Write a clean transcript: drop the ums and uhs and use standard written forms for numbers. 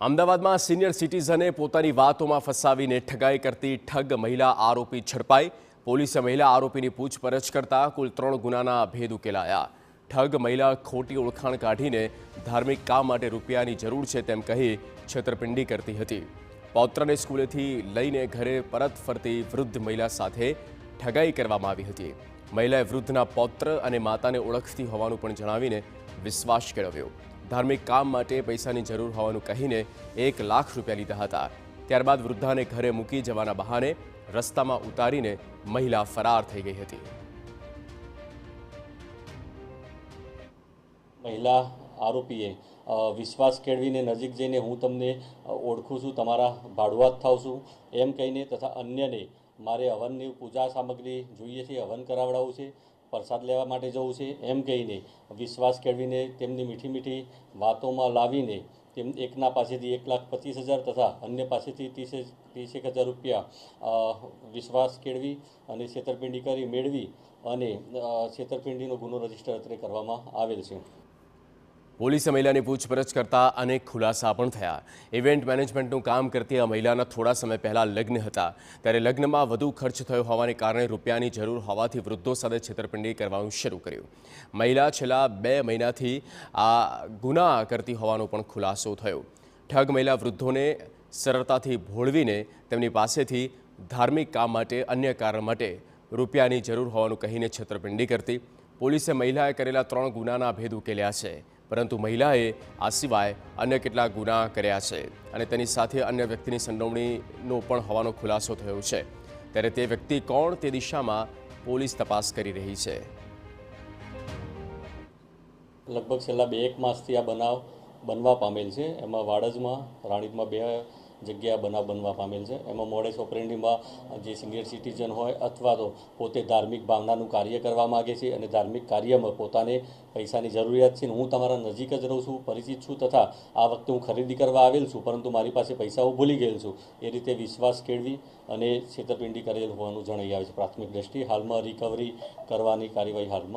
અમદાવાદમાં સિનિયર સિટીઝને પોતાની વાતોમાં ફસાવીને ઠગાઈ કરતી ઠગ મહિલા આરોપી ઝડપાઈ। પોલીસે મહિલા આરોપીની પૂછપરછ કરતા કુલ 3 ગુનાના ભેદ ઉકેલાયા। ઠગ મહિલા ખોટી ઓળખાણ કાઢીને ધાર્મિક કામ માટે રૂપિયાની જરૂર છે તેમ કહી છેતરપિંડી કરતી હતી। પૌત્રને સ્કૂલેથી લઈને ઘરે પરત ફરતી વૃદ્ધ મહિલા સાથે ઠગાઈ કરવામાં આવી હતી। મહિલાએ વૃદ્ધના પૌત્ર અને માતાને ઓળખતી હોવાનું પણ જણાવીને વિશ્વાસ કેળવ્યો। धार्मिक काम माटे पैसानी जरूर होवानुं कहीने 1 लाख रूपिया लीधा हता। त्यारबाद वृद्धाने घरे मूकी जवाना बहाने रस्तामां उतारीने महिला फरार थई गई हती। महिला आरोपीए विश्वास केळवीने नजीक जईने हूँ तमने ओळखुं छुं, तमारा भाड़ुआत थाव छुं एम कहीने तथा अन्यने मारे हवननी पूजा सामग्री जोईए छे, हवन करावडावुं छे, प्रसाद लेवा माटे जवुं छे एम कहीने विश्वास केळवीने तेमनी मीठी मीठी वातोमां लावीने तेम एकना पासेथी 1,25,000 तथा अन्य पासेथी 30,000 रूपिया विश्वास केळवी अने छेतरपिंडी करी मेळवी अने छेतरपिंडीनो गुनो रजिस्टर अत्रे करवामां आवेल छे। પોલીસે મહિલાની પૂછપરછ કરતા અનેક ખુલાસા પણ થયા। ઇવેન્ટ મેનેજમેન્ટનું કામ કરતી આ મહિલાના થોડા સમય પહેલા લગ્ન હતા, ત્યારે લગ્નમાં વધુ ખર્ચ થયો હોવાને કારણે રૂપિયાની જરૂર હોવાથી વૃદ્ધો સાથે છેતરપિંડી કરવાનું શરૂ કર્યું। મહિલા છેલ્લા 2 મહિનાથી આ ગુના કરતી હોવાનો પણ ખુલાસો થયો। ઠગ મહિલા વૃદ્ધોને સરળતાથી ભોળવીને તેમની પાસેથી ધાર્મિક કામ માટે અન્ય કારણ માટે રૂપિયાની જરૂર હોવાનું કહીને છેતરપિંડી કરતી। પોલીસે મહિલાએ કરેલા 3 ગુનાના ભેદ ઉકેલ્યા છે, પરંતુ મહિલાએ આ સિવાય અન્ય કેટલાક ગુના કર્યા છે અને તેની સાથે અન્ય વ્યક્તિની સંડોવણીનો પણ હોવાનો ખુલાસો થયો છે। ત્યારે તે વ્યક્તિ કોણ તે દિશામાં પોલીસ તપાસ કરી રહી છે। लगभग छेल्ला 2-1 मासथी आ बनाव बनवा पामेल छे। एमां वाडजमां राणीपमां 2 जग्याए बनाव बनवा पामेल छे। एमां मोडेस ऑपरेंडीमां जे सीनियर सिटीजन होय अथवा तो पोते धार्मिक भावनानुं कार्य करवा मागे छे अने धार्मिक कार्यमां पोताने पैसानी जरूरियात छे। हूँ तमारा नजीक ज रहूं छुं, परिचित छुं तथा आ वखते हूँ खरीदी करवा आवेल छुं, परंतु मारी पासे पैसा हूँ भूली गयेल छुं ए रीते विश्वास केळवी अने छेतरपिंडी करेल होवानुं जणाई आवे छे। प्राथमिक दृष्टिए हालमां रिकवरी करवानी कार्यवाही हालमां